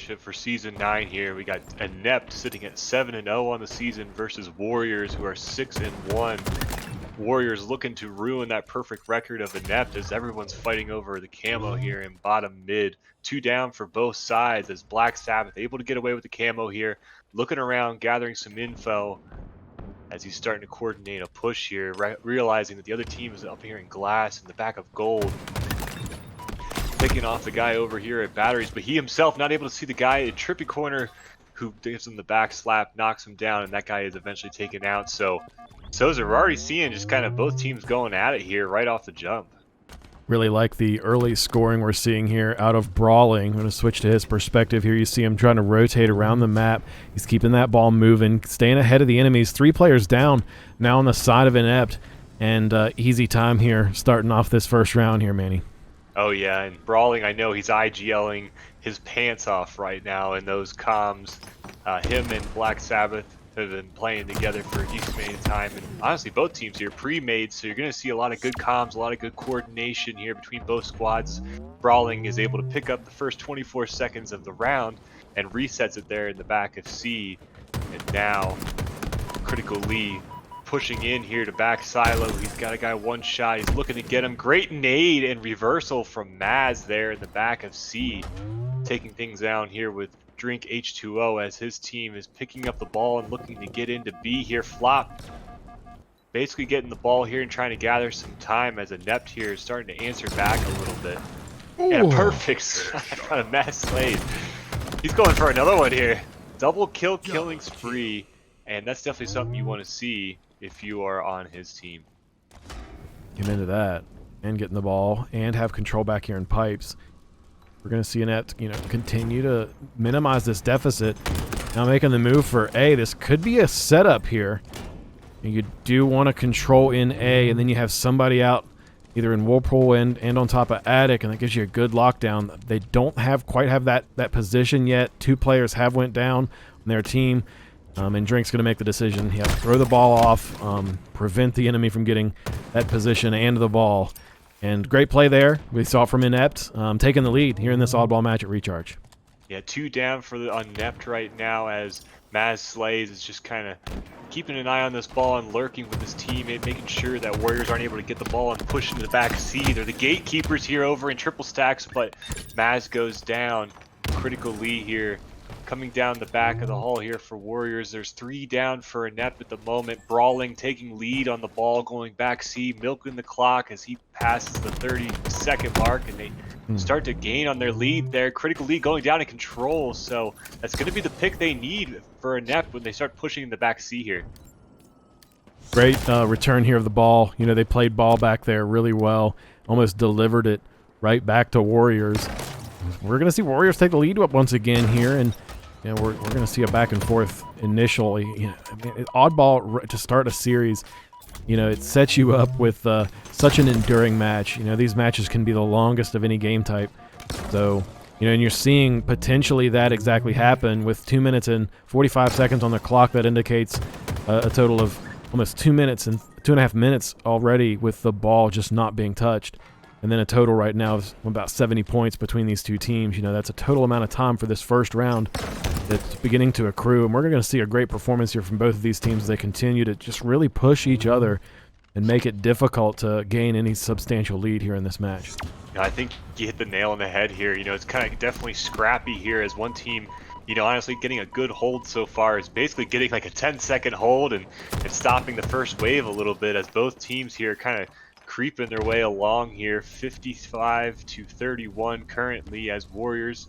championship for Season 9 here. We got Inept sitting at 7-0 on the season versus Worriers, who are 6-1. Worriers looking to ruin that perfect record of Inept as everyone's fighting over the camo here in bottom mid. 2 down for both sides as Black Sabbath able to get away with the camo here. Looking around, gathering some info as he's starting to coordinate a push here, realizing that the other team is up here in glass in the back of gold. Picking off the guy over here at batteries, but he himself not able to see the guy in trippy corner who gives him the back slap, knocks him down, and that guy is eventually taken out. So we're already seeing just kind of both teams going at it here right off the jump. Really like the early scoring we're seeing here out of Brawling. I'm going to switch to his perspective here. You see him trying to rotate around the map. He's keeping that ball moving, staying ahead of the enemies. 3 players down now on the side of Inept, and easy time here starting off this first round here, Manny. Oh yeah, and Brawling, I know he's IGLing his pants off right now in those comms. Him and Black Sabbath have been playing together for a decent amount of time, and honestly both teams here pre-made, so you're going to see a lot of good comms, a lot of good coordination here between both squads. Brawling is able to pick up the first 24 seconds of the round and resets it there in the back of C, and now Critical Lee pushing in here to back silo. He's got a guy one shot. He's looking to get him. Great nade and reversal from Maz there in the back of C. Taking things down here with Drink H2O as his team is picking up the ball and looking to get into B here. Flop basically getting the ball here and trying to gather some time as Inept here is starting to answer back a little bit. Ooh. And a perfect slap on a Mass Slade. He's going for another one here. Double killing spree, and that's definitely something you want to see if you are on his team. Get into that and getting the ball and have control back here in pipes. We're going to see Inept, continue to minimize this deficit. Now making the move for A. This could be a setup here. You do want to control in A, and then you have somebody out either in Whirlpool and on top of Attic, and that gives you a good lockdown. They don't quite have that position yet. 2 players have went down on their team. And Drink's going to make the decision. He has to throw the ball off, prevent the enemy from getting that position and the ball. And great play there. We saw it from Inept, taking the lead here in this oddball match at Recharge. Yeah, 2 down for the Inept right now as Maz Slays is just kind of keeping an eye on this ball and lurking with his teammate, making sure that Warriors aren't able to get the ball and push into the back C. They're the gatekeepers here over in triple stacks, but Maz goes down. Critical Lee here coming down the back of the hall here for Warriors. There's 3 down for Inept at the moment. Brawling taking lead on the ball, going back C, milking the clock as he passes the 30-second mark, and they start to gain on their lead there. Critical Lee going down in control, so that's going to be the pick they need for Inept when they start pushing in the back C here. Great return here of the ball. They played ball back there really well, almost delivered it right back to Warriors. We're going to see Warriors take the lead up once again here, and we're going to see a back and forth initially. Oddball to start a series, it sets you up with such an enduring match. These matches can be the longest of any game type. So, and you're seeing potentially that exactly happen with 2 minutes and 45 seconds on the clock. That indicates a total of almost 2 minutes and 2.5 minutes already with the ball just not being touched. And then a total right now of about 70 points between these 2 teams. That's a total amount of time for this first round that's beginning to accrue. And we're going to see a great performance here from both of these teams as they continue to just really push each other and make it difficult to gain any substantial lead here in this match. I think you hit the nail on the head here. It's kind of definitely scrappy here as one team, honestly getting a good hold so far is basically getting like a 10-second hold and stopping the first wave a little bit as both teams here kind of creeping their way along here. 55-31 currently as Warriors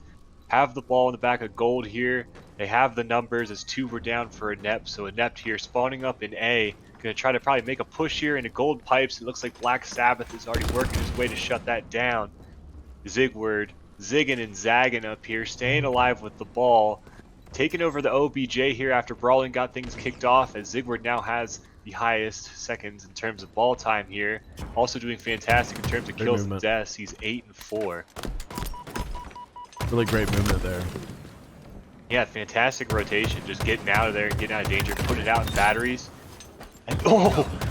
have the ball in the back of gold here. They have the numbers as 2 were down for Inept, so Inept here spawning up in A, going to try to probably make a push here into gold pipes. It looks like Black Sabbath is already working his way to shut that down. Zigward zigging and zagging up here, staying alive with the ball, taking over the OBJ here after Brawling got things kicked off, as Zigward now has the highest seconds in terms of ball time here. Also doing fantastic in terms of kills and deaths. He's 8-4. Really great movement there. Yeah, fantastic rotation. Just getting out of there and getting out of danger, putting it out in batteries. And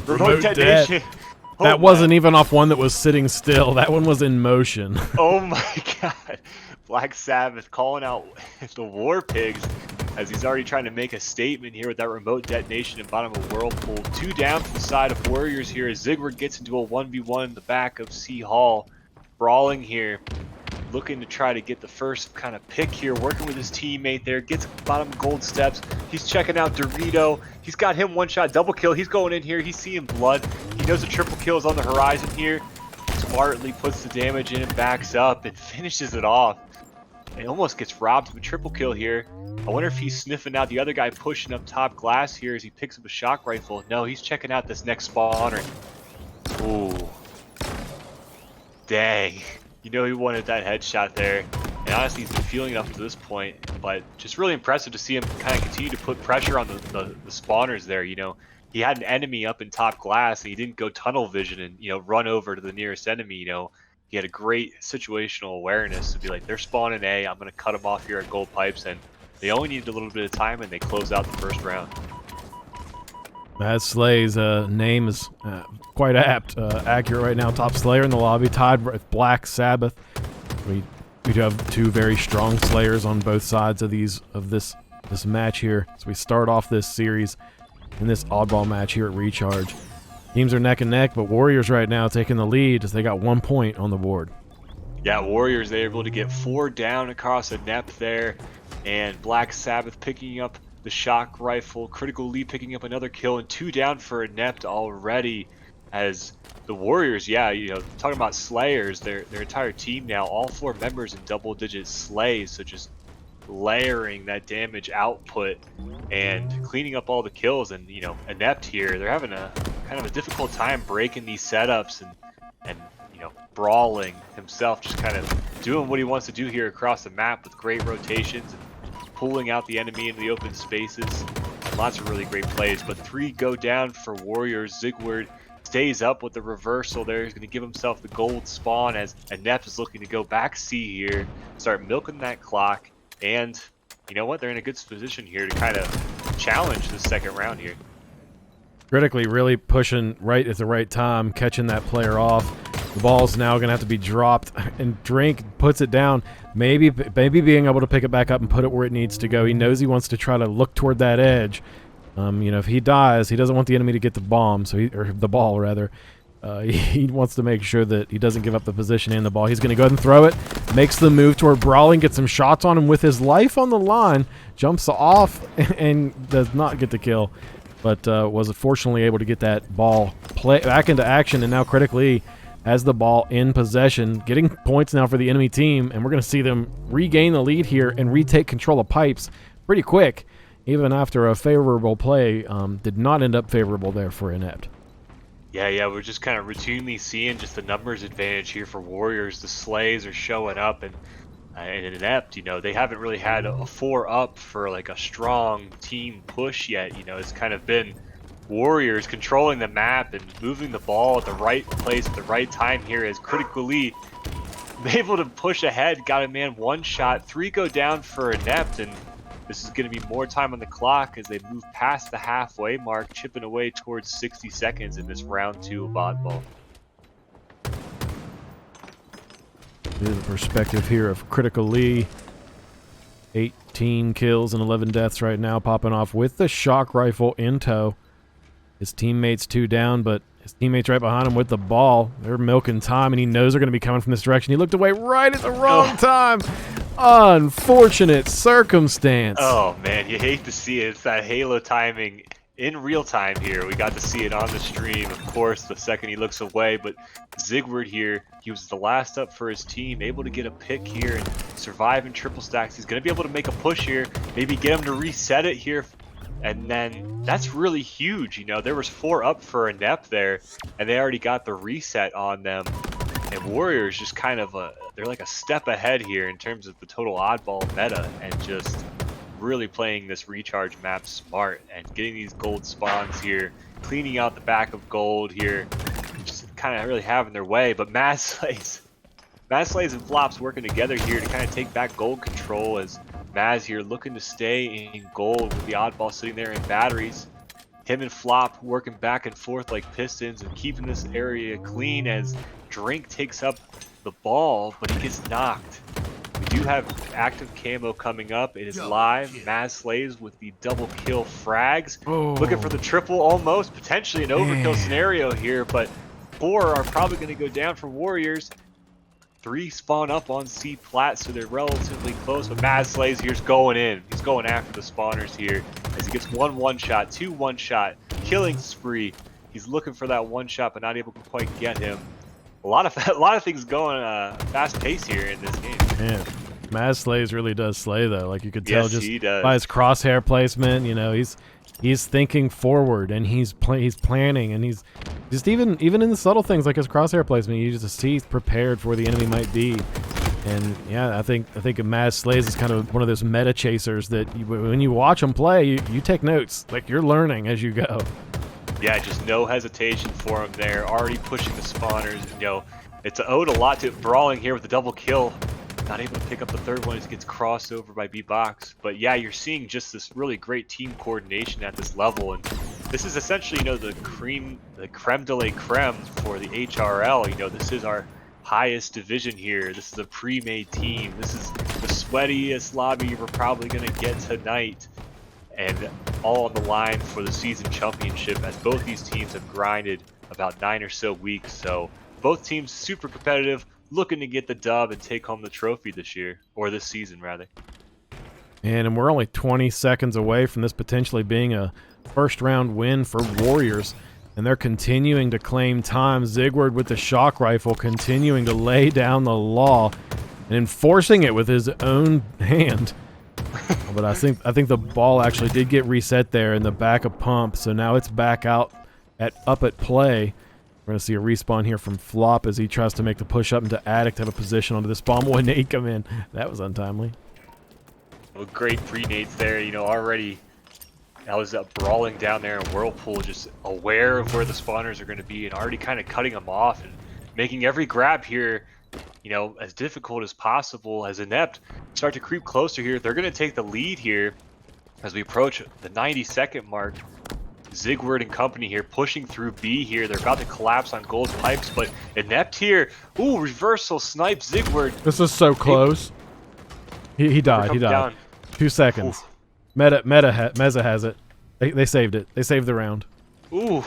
remote detonation. That wasn't even off one that was sitting still. That one was in motion. Oh my god. Black Sabbath calling out the War Pigs as he's already trying to make a statement here with that remote detonation in bottom of Whirlpool. 2 down from the side of Warriors here as Zigward gets into a 1v1 in the back of C Hall. Brawling here, looking to try to get the first kind of pick here, working with his teammate there, gets bottom gold steps. He's checking out Dorito. He's got him one shot, double kill. He's going in here. He's seeing blood. He knows a triple kill is on the horizon here. Smartly puts the damage in and backs up and finishes it off. He almost gets robbed of a triple kill here. I wonder if he's sniffing out the other guy pushing up top glass here as he picks up a shock rifle. No, he's checking out this next spawner. Ooh. Dang. You know he wanted that headshot there. And honestly, he's been feeling it up to this point. But just really impressive to see him kind of continue to put pressure on the spawners there. You know, he had an enemy up in top glass and he didn't go tunnel vision and, you know, run over to the nearest enemy. You know, he had a great situational awareness to be like, they're spawning A, I'm going to cut them off here at gold pipes. And they only needed a little bit of time and they close out the first round. Matt Slay's name is quite accurate right now. Top Slayer in the lobby, tied with Black Sabbath. We do have 2 very strong Slayers on both sides of this match here. So we start off this series in this oddball match here at Recharge. Teams are neck and neck, but Warriors right now taking the lead as they got 1 point on the board. Yeah, Warriors, they're able to get 4 down across Inept there, and Black Sabbath picking up the shock rifle, Critical Lee picking up another kill, and 2 down for Inept already. As the Warriors, yeah, you know, talking about Slayers, their entire team now, all 4 members in double-digit slays, so just layering that damage output and cleaning up all the kills. And you know, Inept here, they're having a kind of a difficult time breaking these setups and you know, brawling himself, just kind of doing what he wants to do here across the map with great rotations and pulling out the enemy into the open spaces. Lots of really great plays, but 3 go down for Warriors. Zigward stays up with the reversal there. He's going to give himself the gold spawn as Inept is looking to go back C here, start milking that clock, and you know what? They're in a good position here to kind of challenge the second round here. Critically really pushing right at the right time, catching that player off. The ball's now going to have to be dropped, and Drink puts it down, maybe being able to pick it back up and put it where it needs to go. He knows he wants to try to look toward that edge. You know, if he dies, he doesn't want the enemy to get the bomb, or the ball rather. He wants to make sure that he doesn't give up the position and the ball. He's going to go ahead and throw it, makes the move toward Brawling, gets some shots on him with his life on the line, jumps off and does not get the kill, but was fortunately able to get that ball back into action, and now Critically has the ball in possession, getting points now for the enemy team, and we're going to see them regain the lead here and retake control of pipes pretty quick, even after a favorable play did not end up favorable there for Inept. Yeah, we're just kind of routinely seeing just the numbers advantage here for Warriors. The Slays are showing up, and Inept, you know, they haven't really had a 4 up for like a strong team push yet. You know, it's kind of been Warriors controlling the map and moving the ball at the right place at the right time here as Critically able to push ahead, got a man 1 shot, 3 go down for Inept, and this is going to be more time on the clock as they move past the halfway mark, chipping away towards 60 seconds in this round 2 of oddball. Here's the perspective here of Critically. 18 kills and 11 deaths right now, popping off with the shock rifle in tow. His teammates 2 down, but his teammates right behind him with the ball. They're milking time, and he knows they're going to be coming from this direction. He looked away right at the wrong time. Unfortunate circumstance. Oh, man, you hate to see it. It's that Halo timing in real time here. We got to see it on the stream, of course, the second he looks away. But Zigward here, he was the last up for his team, able to get a pick here and survive in triple stacks. He's going to be able to make a push here, maybe get him to reset it here. And then that's really huge. You know, there was 4 up for Inept there, and they already got the reset on them. And Warriors just kind of they're like a step ahead here in terms of the total oddball meta, and just really playing this recharge map smart and getting these gold spawns here, cleaning out the back of gold here, just kind of really having their way. But Mad Slays and Flops working together here to kind of take back gold control as Maz here looking to stay in gold with the oddball sitting there in batteries. Him and Flop working back and forth like pistons and keeping this area clean as Drink takes up the ball, but he gets knocked. We do have active camo coming up. It is live. Maz Slaves with the double kill frags. Oh. Looking for the triple almost. Potentially an overkill scenario here, but 4 are probably going to go down for Warriors. 3 spawn up on C plat, so they're relatively close. But Maz Slaves here's going in. He's going after the spawners here as he gets 1 1-shot, 2 1-shot, killing spree. He's looking for that 1-shot, but not able to quite get him. A lot of things going fast pace here in this game. Man, Maz Slaves really does slay though. Like you could tell just he does. by his crosshair placement. You know, he's thinking forward and he's planning and he's just even in the subtle things like his crosshair placement. You just see he's prepared for where the enemy might be. And yeah, I think Maz Slaves is kind of one of those meta chasers that when you watch him play, you take notes. Like you're learning as you go. Yeah, just no hesitation for him there. Already pushing the spawners. You know, it's owed a lot to Brawling here with the double kill. Not able to pick up the 3rd one as he gets crossed over by B-Box. But yeah, you're seeing just this really great team coordination at this level. And this is essentially, you know, the creme de la creme for the HRL. You know, this is our highest division here. This is a pre-made team. This is the sweatiest lobby we're probably going to get tonight. And all on the line for the season championship, as both these teams have grinded about 9 or so weeks. So both teams super competitive, looking to get the dub and take home the trophy this year, or this season rather. And we're only 20 seconds away from this potentially being a first round win for Warriors. And they're continuing to claim time. Zigward with the shock rifle continuing to lay down the law and enforcing it with his own hand. But I think the ball actually did get reset there in the back of pump, so now it's back out up at play. We're going to see a respawn here from Flop as he tries to make the push up into Attic to have a position onto this bomb when nade come in. That was untimely. Well, great pre-nades there, you know, already. I was brawling down there in Whirlpool, just aware of where the spawners are going to be and already kind of cutting them off and making every grab here, you know, as difficult as possible. As Inept start to creep closer here, they're going to take the lead here as we approach the 90-second mark. Zigward and company here pushing through B here. They're about to collapse on gold pipes, but Inept here. Ooh, reversal snipe Zigward. This is so close. He died. He died. Down. 2 seconds. Ooh. Meza has it. They saved it. They saved the round. Ooh,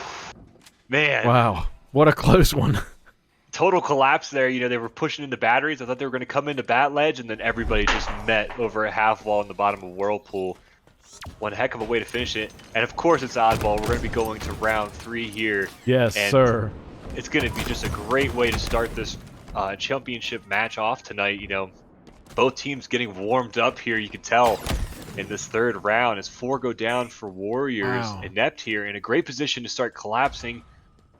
man. Wow. What a close one. Total collapse there. You know, they were pushing into batteries. I thought they were going to come into bat ledge, and then everybody just met over a half wall in the bottom of Whirlpool. One heck of a way to finish it. And of course it's oddball. We're going to be going to round 3 here. Yes, and sir. It's going to be just a great way to start this championship match off tonight. You know, both teams getting warmed up here, you can tell, in this 3rd round as 4 go down for Warriors. Wow. Inept here in a great position to start collapsing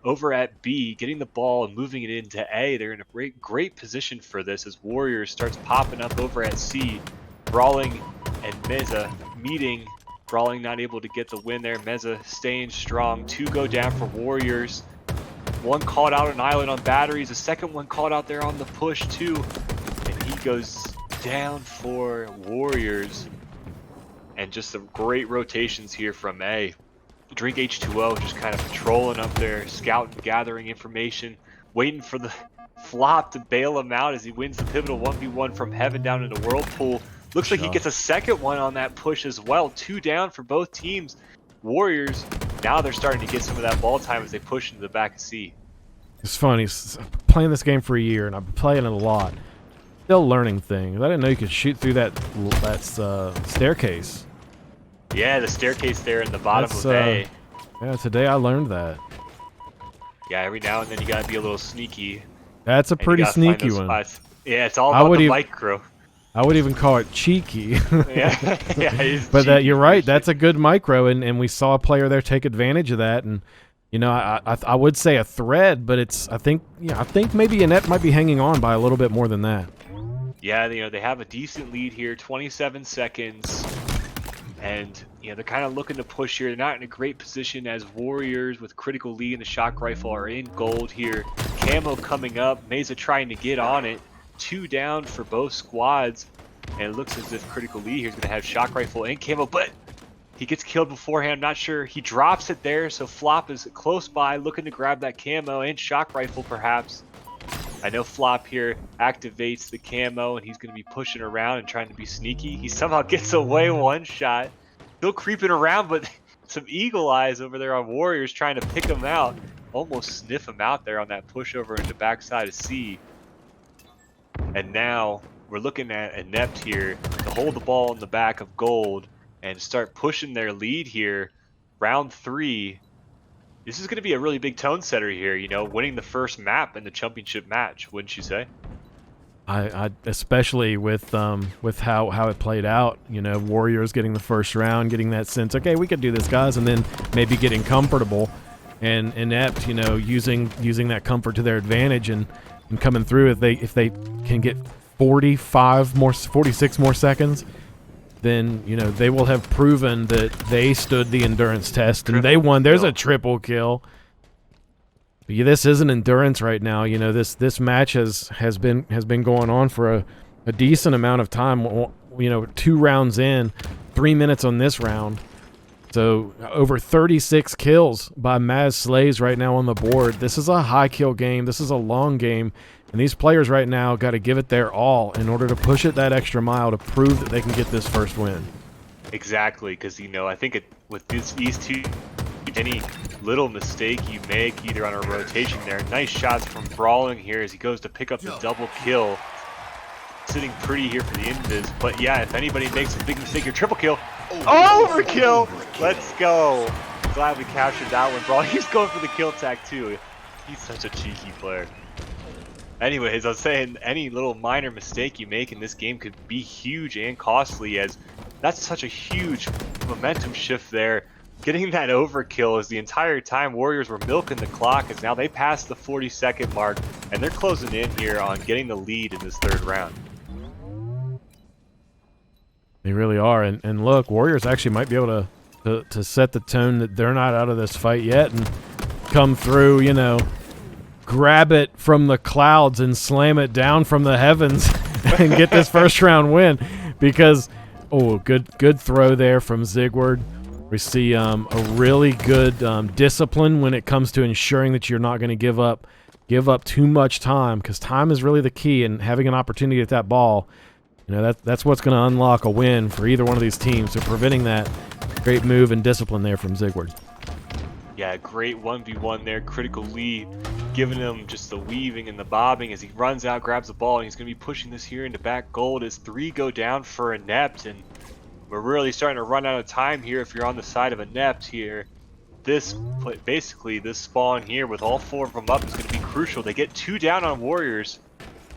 over at B, getting the ball and moving it into A. They're in a great position for this as Warriors starts popping up over at C. Brawling and Meza meeting. Brawling not able to get the win there. Meza staying strong. 2 go down for Warriors. 1 called out an island on batteries. The second one called out there on the push too. And he goes down for Warriors. And just some great rotations here from A. Drink H2O just kind of patrolling up there, scouting, gathering information, waiting for the Flop to bail him out as he wins the pivotal 1v1 from Heaven down into Whirlpool. Looks like he gets a second one on that push as well. 2 down for both teams. Warriors, now they're starting to get some of that ball time as they push into the back of C. It's funny. I'm playing this game for a year, and I've been playing it a lot. Still learning things. I didn't know you could shoot through that staircase. Yeah, the staircase there in the bottom of A. Yeah, today I learned that. Yeah, every now and then you gotta be a little sneaky. That's a pretty sneaky one. Spots. Yeah, it's all about the micro. I would even call it cheeky. Yeah, but you're right. That's a good micro, and we saw a player there take advantage of that. And you know, I would say a thread, but I think maybe Inept might be hanging on by a little bit more than that. Yeah, you know, they have a decent lead here, 27 seconds. And, you know, they're kind of looking to push here. They're not in a great position as Warriors with critical lead and the shock rifle are in gold here. Camo coming up. Meza trying to get on it. 2 down for both squads. And it looks as if critical lead here is going to have shock rifle and camo. But He gets killed beforehand. I'm not sure. He drops it there, so Flop is close by, looking to grab that camo and shock rifle, perhaps. I know Flop here activates the camo, and he's going to be pushing around and trying to be sneaky. He somehow gets away one shot. Still creeping around, but some eagle eyes over there on Warriors trying to pick him out. Almost sniff him out there on that pushover into backside of C. And now we're looking at Inept here to hold the ball in the back of Gold and start pushing their lead here. Round 3. This is going to be a really big tone setter here, you know, winning the first map in the championship match, wouldn't you say? I especially with how it played out, you know, Warriors getting the first round, getting that sense, okay, we could do this, guys, and then maybe getting comfortable, and Inept, you know, using that comfort to their advantage and coming through. If they can get 46 more seconds, then, you know, they will have proven that they stood the endurance test and they won. There's a triple kill. But yeah, this isn't endurance right now. You know, this match has been going on for a decent amount of time. You know, 2 rounds in, 3 minutes on this round. So over 36 kills by Maz Slays right now on the board. This is a high kill game. This is a long game. And these players right now got to give it their all in order to push it that extra mile to prove that they can get this first win. Exactly, because, you know, I think with these two, any little mistake you make either on a rotation there. Nice shots from Brawling here as he goes to pick up the double kill. Sitting pretty here for the invis, but yeah, if anybody makes a big mistake, your triple kill. Overkill! Let's go. Glad we captured that one, Brawling. He's going for the kill tag too. He's such a cheeky player. Anyways, I was saying any little minor mistake you make in this game could be huge and costly, as that's such a huge momentum shift there. Getting that overkill is the entire time Warriors were milking the clock, as now they passed the 40-second mark and they're closing in here on getting the lead in this third round. They really are, and look, Warriors actually might be able to set the tone that they're not out of this fight yet and come through, you know, grab it from the clouds and slam it down from the heavens and get this first round win. Because, oh, good throw there from Zigward. We see a really good discipline when it comes to ensuring that you're not going to give up too much time, because time is really the key, and having an opportunity at that ball, you know, that's what's going to unlock a win for either one of these teams. So preventing that, great move and discipline there from Zigward. Yeah, great 1v1 there, critical lead, giving him just the weaving and the bobbing as he runs out, grabs the ball, and he's going to be pushing this here into back Gold as 3 go down for Inept, and we're really starting to run out of time here if you're on the side of Inept here. Basically, this spawn here with all 4 of them up is going to be crucial. They get 2 down on Warriors,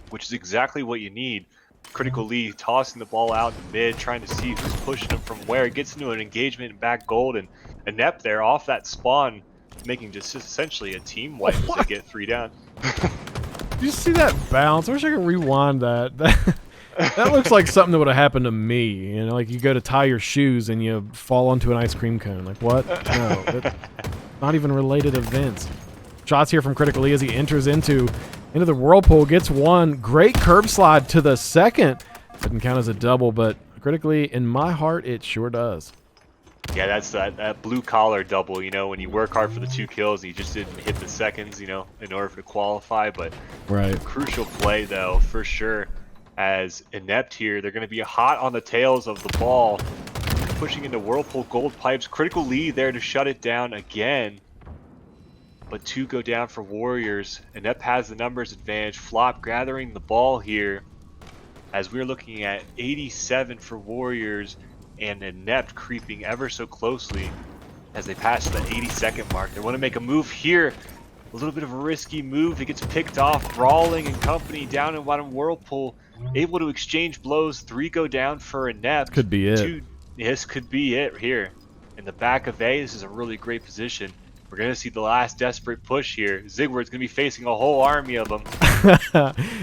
which is exactly what you need. Critical lead tossing the ball out in the mid, trying to see who's pushing him from where. It gets into an engagement in back Gold, and Inept there off that spawn, making just essentially a team wipe as they get 3 down. Did you see that bounce? I wish I could rewind that. That looks like something that would have happened to me. You know, like you go to tie your shoes and you fall onto an ice cream cone. Like, what? No, that's not even related events. Shots here from Critical E as he enters into the whirlpool, gets 1. Great curb slide to the second. Doesn't count as a double, but critically, in my heart, it sure does. Yeah, that's that blue collar double, you know, when you work hard for the 2 kills and you just didn't hit the seconds, you know, in order to qualify. But right, crucial play, though, for sure. As Inept here, they're going to be hot on the tails of the ball, pushing into Whirlpool Gold Pipes. Critical lead there to shut it down again. But 2 go down for Warriors. Inept has the numbers advantage. Flop gathering the ball here, as we're looking at 87 for Warriors, and Inept creeping ever so closely as they pass the 80-second mark. They want to make a move here. A little bit of a risky move. It gets picked off. Brawling and company down in bottom Whirlpool, able to exchange blows. 3 go down for Inept. Could be it. This could be it here. In the back of A, this is a really great position. We're going to see the last desperate push here. Zigward's going to be facing a whole army of them.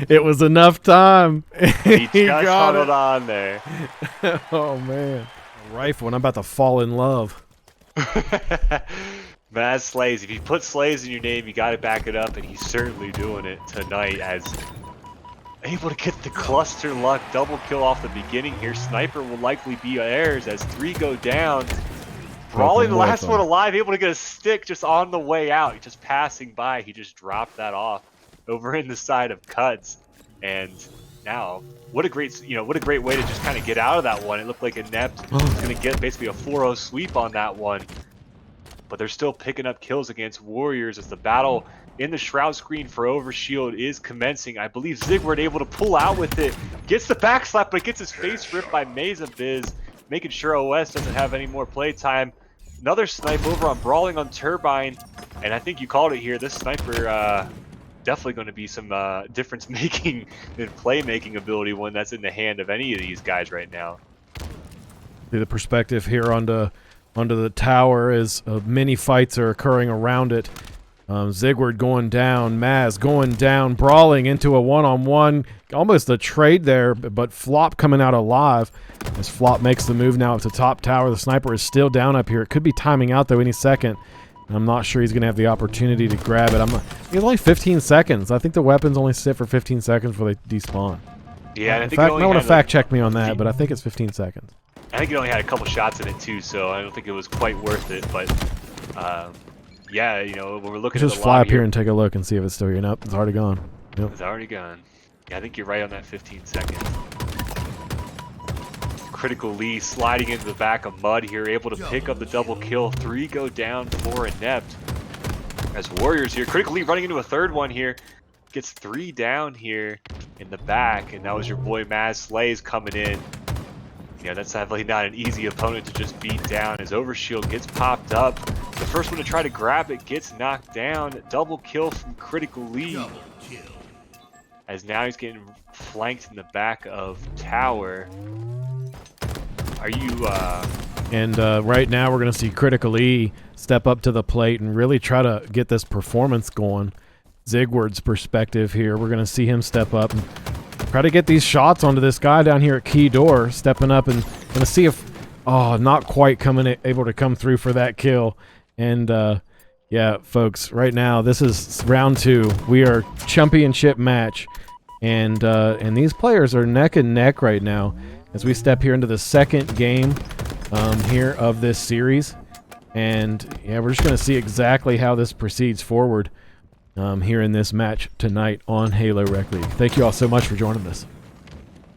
It was enough time. He just huddled on there. Oh, man. A rifle, and I'm about to fall in love. Maz Slays. If you put Slays in your name, you got to back it up, and he's certainly doing it tonight, as able to get the cluster luck double kill off the beginning here. Sniper will likely be theirs as 3 go down. Brawling, the with last them. one alive, able to get a stick just on the way out. Just passing by, he just dropped that off over in the side of Cuts. And now, what a great, what a great way to just kind of get out of that one. It looked like Inept was going to get basically a 4-0 sweep on that one. But they're still picking up kills against Warriors as the battle in the Shroud screen for Overshield is commencing. I believe Zigward able to pull out with it. Gets the backslap, but gets his face ripped by Mesa Biz, making sure OS doesn't have any more playtime. Another snipe over on Brawling on Turbine. And I think you called it here. This sniper definitely going to be some difference-making and play-making ability when that's in the hand of any of these guys right now. See the perspective here onto the tower as many fights are occurring around it. Zigward going down, Maz going down, Brawling into a one-on-one, almost a trade there, but Flop coming out alive as Flop makes the move now up to top tower. The sniper is still down up here. It could be timing out though any second. I'm not sure he's going to have the opportunity to grab it. He's only 15 seconds. I think the weapons only sit for 15 seconds before they despawn. Yeah, and I in think fact, I want to fact check me on 15. that, but I think it's 15 seconds. I think it only had a couple shots in it too, so I don't think it was quite worth it. But yeah, when we're looking Let's at just the fly lobby up here and take a look and see if it's still here. Nope, it's already gone. Yep. it's already gone. Yeah, I think you're right on that 15 seconds. Critical Lee sliding into the back of Mud here, able to pick up the double kill. 3 go down for Inept. As Warriors here, Critical Lee running into a third one here. Gets 3 down here in the back, and that was your boy Maz Slays coming in. Yeah, that's definitely not an easy opponent to just beat down as Overshield gets popped up. The first one to try to grab it gets knocked down. Double kill from Critical Lee. As now he's getting flanked in the back of tower. Are you And right now we're going to see Critical E step up to the plate and really try to get this performance going. Zigward's perspective here, we're going to see him step up and try to get these shots onto this guy down here at Key Door, stepping up and going to see if, not quite able to come through for that kill. And yeah, folks, right now this is round 2. We are championship match, and these players are neck and neck right now as we step here into the second game here of this series. And yeah, we're just going to see exactly how this proceeds forward here in this match tonight on Halo Rec League. Thank you all so much for joining us.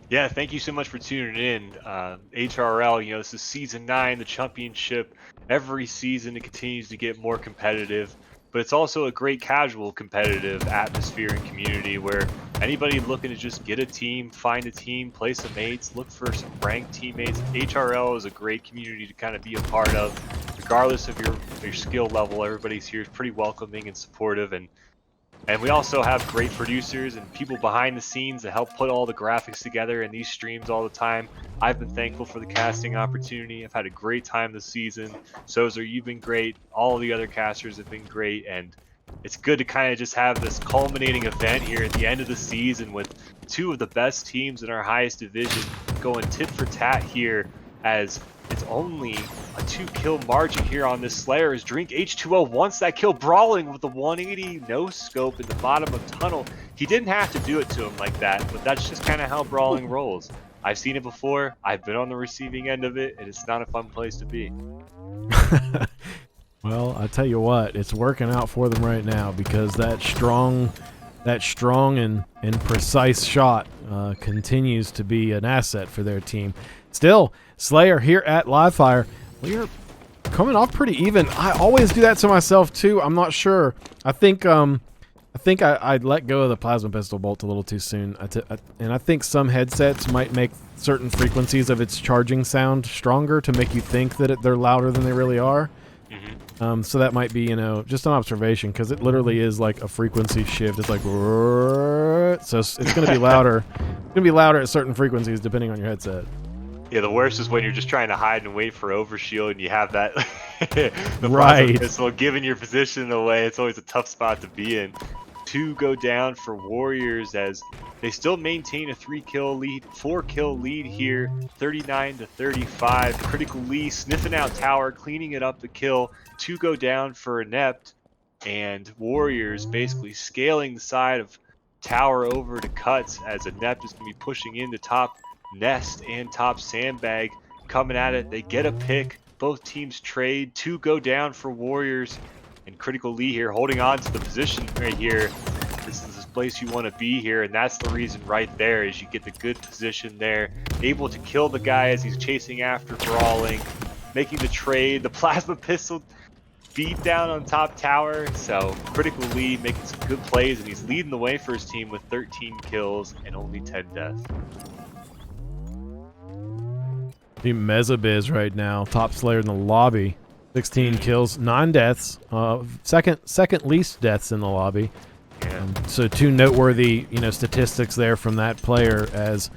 Yeah, thank you so much for tuning in. HRL, this is Season 9, the championship. Every season it continues to get more competitive, but it's also a great casual competitive atmosphere and community where anybody looking to just get a team, find a team, play some mates, look for some ranked teammates. HRL is a great community to kind of be a part of. Regardless of your skill level, everybody's here is pretty welcoming and supportive, and we also have great producers and people behind the scenes that help put all the graphics together in these streams all the time. I've been thankful for the casting opportunity. I've had a great time this season. Sozer, you've been great. All of the other casters have been great, and it's good to kind of just have this culminating event here at the end of the season with 2 of the best teams in our highest division going tit for tat here, as it's only a 2-kill margin here on this Slayer as Drink H2O wants that kill. Brawling with the 180 no scope in the bottom of tunnel. He didn't have to do it to him like that, but that's just kind of how Brawling rolls. I've seen it before. I've been on the receiving end of it, and it's not a fun place to be. Well, I tell you what, it's working out for them right now because that strong and precise shot continues to be an asset for their team. Still, Slayer here at Livefire, we are coming off pretty even. I always do that to myself too. I'm not sure. I think I let go of the plasma pistol bolt a little too soon. And I think some headsets might make certain frequencies of its charging sound stronger to make you think that they're louder than they really are. Mm-hmm. So that might be, just an observation, because it literally is like a frequency shift. It's like, so it's going to be louder. It's going to be louder at certain frequencies depending on your headset. Yeah, the worst is when you're just trying to hide and wait for Overshield and you have that the right pistol giving your position away. It's always a tough spot to be in. 2 go down for Warriors as they still maintain a 3-kill lead, 4-kill lead here, 39-35. Critical Lee sniffing out tower, cleaning it up the kill. 2 go down for Inept, and Warriors basically scaling the side of tower over to Cuts as Inept is going to be pushing into top Nest and top Sandbag coming at it. They get a pick. both teams trade. 2 go down for Warriors, and Critical Lee here holding on to the position right here. This is the place you want to be here, and that's the reason right there is you get the good position there, able to kill the guy as he's chasing after Brawling, making the trade, the plasma pistol beat down on top tower. So Critical Lee making some good plays, and he's leading the way for his team with 13 kills and only 10 deaths. The Mezabiz right now, top slayer in the lobby, 16 kills, 9 deaths, second least deaths in the lobby. Yeah. So 2 noteworthy, statistics there from that player. As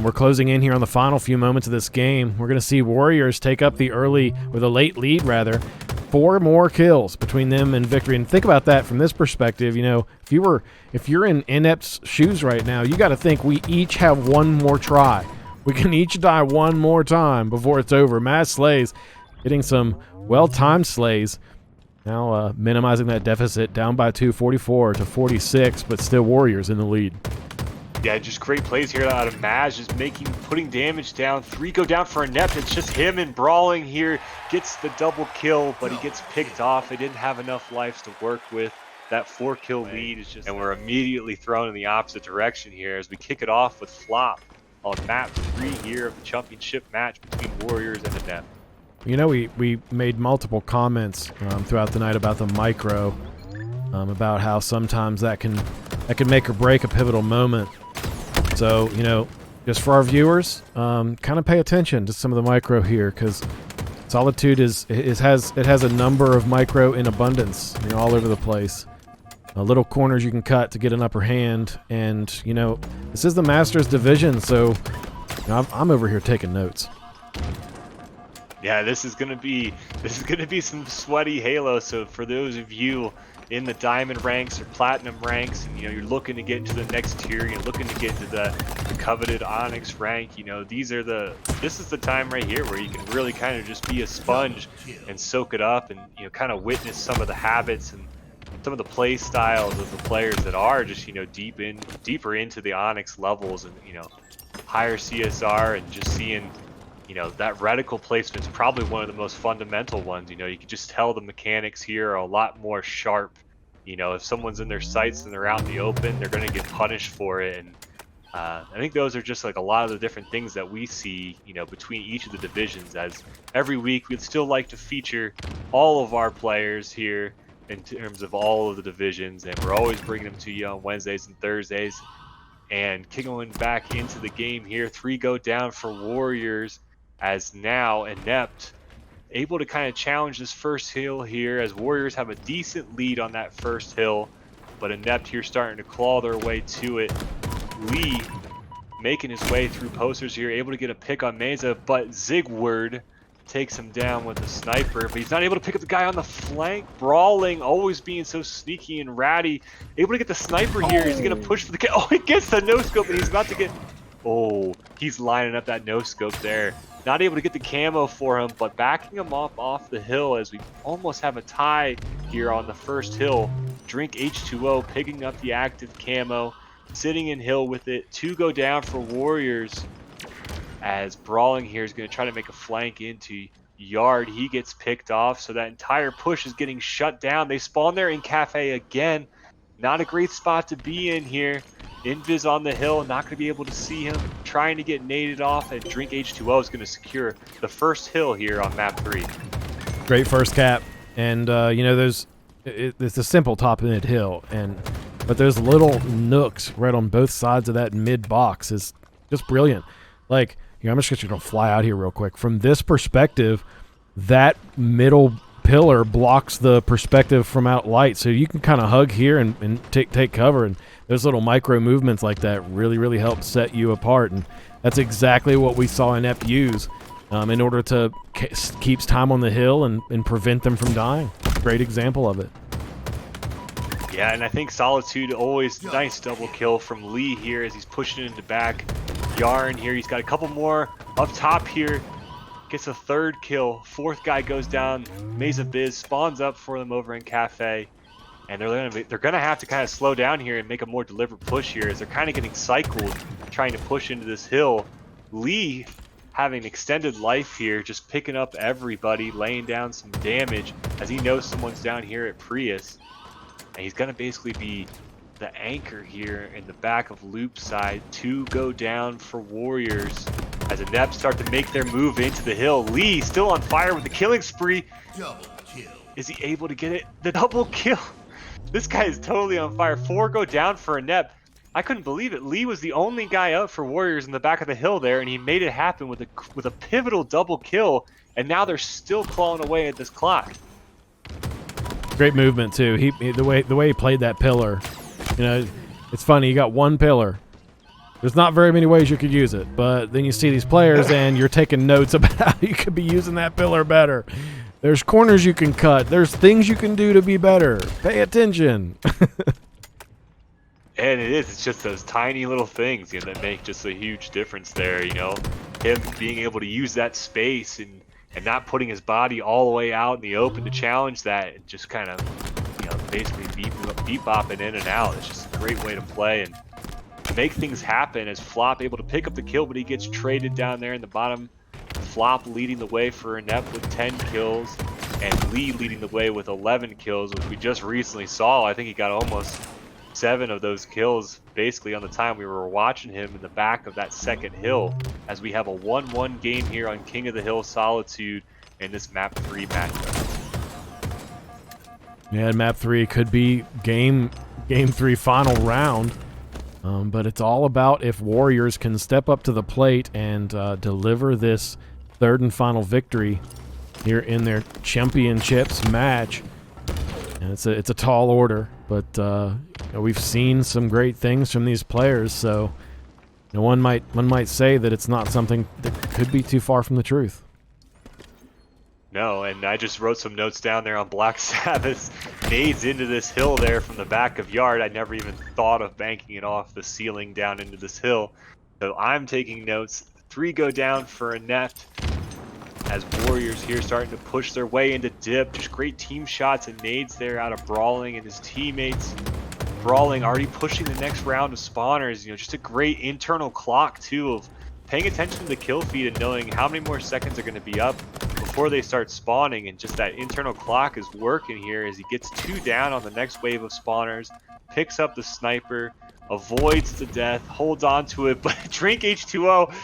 we're closing in here on the final few moments of this game, we're going to see Warriors take up the late lead rather. 4 more kills between them and victory. And think about that from this perspective. If you're in Inept's shoes right now, you got to think we each have one more try. We can each die one more time before it's over. Mass slays, getting some well-timed slays. Now minimizing that deficit, down by 2, 44 to 46, but still Warriors in the lead. Yeah, just great plays here out of Maz, just putting damage down. 3 go down for Inept. It's just him and Brawling here. Gets the double kill, but he gets picked off. They didn't have enough lives to work with. That 4-kill lead is just... And we're immediately thrown in the opposite direction here as we kick it off with Flop on map 3 here of the championship match between Warriors and Inept. We made multiple comments throughout the night about the micro, about how sometimes that can make or break a pivotal moment. So, just for our viewers, kind of pay attention to some of the micro here, because Solitude has a number of micro in abundance, all over the place. Little corners you can cut to get an upper hand, and this is the Masters division, so I'm over here taking notes. Yeah, this is gonna be some sweaty Halo. So for those of you in the diamond ranks or platinum ranks, and you're looking to get to the next tier, you're looking to get to the coveted Onyx rank, this is the time right here where you can really kind of just be a sponge and soak it up, and kind of witness some of the habits and some of the play styles of the players that are just deeper into the Onyx levels, and higher CSR, and just seeing that reticle placement is probably one of the most fundamental ones. You can just tell the mechanics here are a lot more sharp. If someone's in their sights and they're out in the open, they're going to get punished for it. And I think those are just like a lot of the different things that we see, between each of the divisions. As every week, we'd still like to feature all of our players here in terms of all of the divisions, and we're always bringing them to you on Wednesdays and Thursdays. And kicking back into the game here, 3 go down for Warriors, as now Inept able to kind of challenge this first hill here, as Warriors have a decent lead on that first hill, but Inept here starting to claw their way to it. Lee making his way through posters here, able to get a pick on Meza, but Zigward takes him down with a sniper, but he's not able to pick up the guy on the flank. Brawling, always being so sneaky and ratty, able to get the sniper here. He's gonna push for the kill. Oh, he gets the no scope, and he's about to get... Oh, he's lining up that no scope there. Not able to get the camo for him, but backing him up off the hill as we almost have a tie here on the first hill. Drink H2O picking up the active camo, sitting in hill with it. 2 go down for Warriors, as Brawling here is going to try to make a flank into Yard. He gets picked off, so that entire push is getting shut down. They spawn there in Cafe again. Not a great spot to be in here. Invis on the hill, not going to be able to see him. Trying to get naded off, and Drink H2O is going to secure the first hill here on map 3. Great first cap, and it's a simple top mid hill, but those little nooks right on both sides of that mid box is just brilliant. Like, I'm just going to fly out here real quick. From this perspective, that middle pillar blocks the perspective from out light, so you can kind of hug here and take cover, and those little micro movements like that really help set you apart, and that's exactly what we saw Inept use in order to keep time on the hill and prevent them from dying. Great example of it. Yeah, and I think Solitude, always nice double kill from Lee here as he's pushing into back. Yarn here, he's got a couple more up top here. Gets a 3rd kill. 4th guy goes down. Meza Biz spawns up for them over in Cafe. And they're gonna have to kind of slow down here and make a more deliberate push here, as they're kind of getting cycled trying to push into this hill. Lee having extended life here, just picking up everybody, laying down some damage as he knows someone's down here at Prius. And he's going to basically be the anchor here in the back of Loop side. 2 go down for Warriors as Inept start to make their move into the hill. Lee still on fire with the killing spree. Double kill. Is he able to get it? The double kill. This guy is totally on fire. 4 go down for Inept. I couldn't believe it. Lee was the only guy up for Warriors in the back of the hill there, and he made it happen with a pivotal double kill. And now they're still clawing away at this clock. Great movement too. The way he played that pillar. You know, it's funny. You got one pillar. There's not very many ways you could use it, but then you see these players and you're taking notes about how you could be using that pillar better. There's corners you can cut. There's things you can do to be better. Pay attention. And it's just those tiny little things, you know, that make just a huge difference there, you know. Him being able to use that space and not putting his body all the way out in the open to challenge that, and just kind of, you know, basically beep-bopping in and out. It's just a great way to play and make things happen as Flop able to pick up the kill, but he gets traded down there in the bottom. Flop leading the way for Inept with 10 kills, and Lee leading the way with 11 kills, which we just recently saw. I think he got almost 7 of those kills basically on the time we were watching him in the back of that second hill, as we have a 1-1 game here on King of the Hill Solitude in this map 3 matchup. Yeah, map 3 could be game 3 final round, but it's all about if Warriors can step up to the plate and deliver this third and final victory here in their championships match. And it's a tall order, but you know, we've seen some great things from these players, so you know, one might say that it's not something that could be too far from the truth. No, and I just wrote some notes down there on Black Sabbath's nades into this hill there from the back of yard. I never even thought of banking it off the ceiling down into this hill. So I'm taking notes. 3 go down for Inept as Warriors here starting to push their way into dip. Just great team shots and nades there out of Brawling and his teammates. Brawling already pushing the next round of spawners. You know, just a great internal clock too of paying attention to the kill feed and knowing how many more seconds are going to be up before they start spawning, and just that internal clock is working here as he gets 2 down on the next wave of spawners, picks up the sniper, avoids the death, holds on to it, but Drink H2O,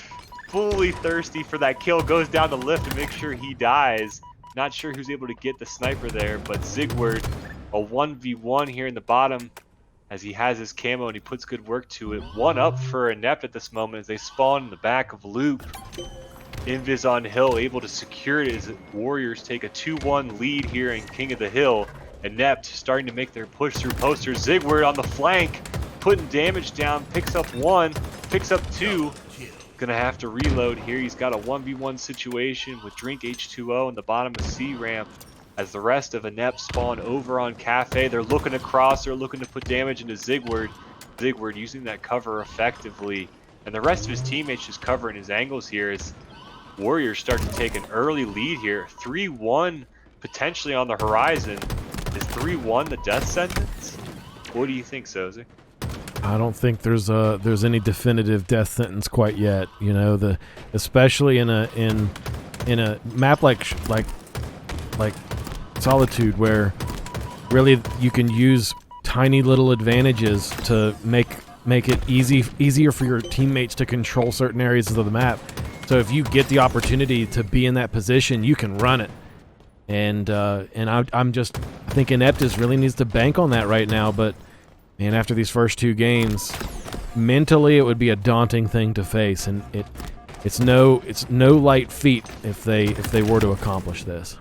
fully thirsty for that kill, goes down the lift to make sure he dies. Not sure who's able to get the sniper there, but Zigward, a 1v1 here in the bottom as he has his camo and he puts good work to it. 1 up for Inept at this moment as they spawn in the back of Loop. Invis on Hill able to secure it as Warriors take a 2-1 lead here in King of the Hill. Inept starting to make their push through posters. Zigward on the flank, putting damage down, picks up 1, picks up 2. Gonna have to reload here. He's got a 1v1 situation with Drink H2O in the bottom of C ramp as the rest of Inept spawn over on Cafe. They're looking across, they're looking to put damage into Zigward. Zigward using that cover effectively, and the rest of his teammates just covering his angles here as Warriors start to take an early lead here. 3-1 potentially on the horizon. Is 3-1 the death sentence? What do you think, Soze? I don't think there's any definitive death sentence quite yet. You know, especially in a map like Solitude, where really you can use tiny little advantages to make it easier for your teammates to control certain areas of the map. So if you get the opportunity to be in that position, you can run it. And I think Inept really needs to bank on that right now. But man, after these first 2 games, mentally it would be a daunting thing to face, and it's no light feat if they were to accomplish this.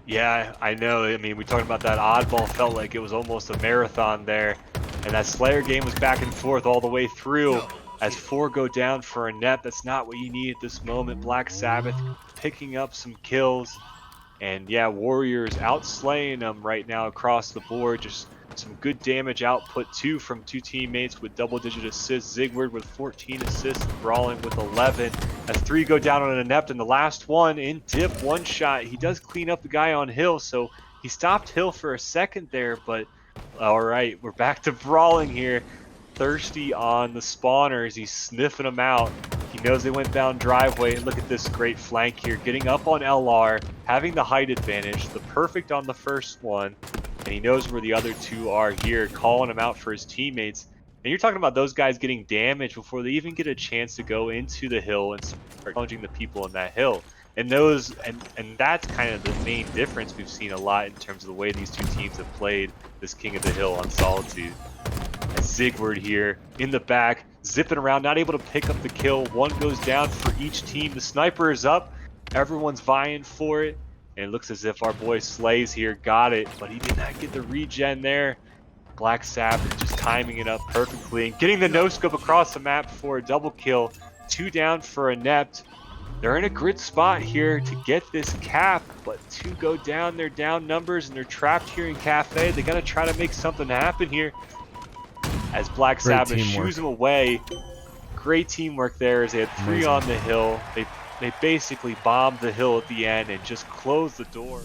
Yeah, I know. I mean, we talked about that oddball. Felt like it was almost a marathon there, and that Slayer game was back and forth all the way through. As 4 go down for Inept, that's not what you need at this moment. Black Sabbath picking up some kills, and yeah, Warriors outslaying them right now across the board. Just some good damage output too from 2 teammates with double-digit assists. Zigward with 14 assists, Brawling with 11. As 3 go down on Inept, and the last one in dip, 1 shot. He does clean up the guy on Hill, so he stopped Hill for a second there, but all right, we're back to Brawling here. Thirsty on the spawners, he's sniffing them out. He knows they went down driveway. Look at this great flank here. Getting up on LR, having the height advantage, the perfect on the first one. And he knows where the other two are here, calling him out for his teammates. And you're talking about those guys getting damaged before they even get a chance to go into the hill and start challenging the people in that hill. And that's kind of the main difference we've seen a lot in terms of the way these two teams have played this King of the Hill on Solitude. And Sigward here in the back, zipping around, not able to pick up the kill. One goes down for each team. The sniper is up. Everyone's vying for it. And it looks as if our boy Slays here got it, but he did not get the regen there. Black Sabbath just timing it up perfectly and getting the no-scope across the map for a double kill. 2 down for Inept. They're in a grid spot here to get this cap, but 2 go down. They're down numbers and they're trapped here in Cafe. They got to try to make something happen here. As Black Sabbath shoos them away. Great teamwork there as they had 3 on the hill. They basically bombed the hill at the end and just closed the door.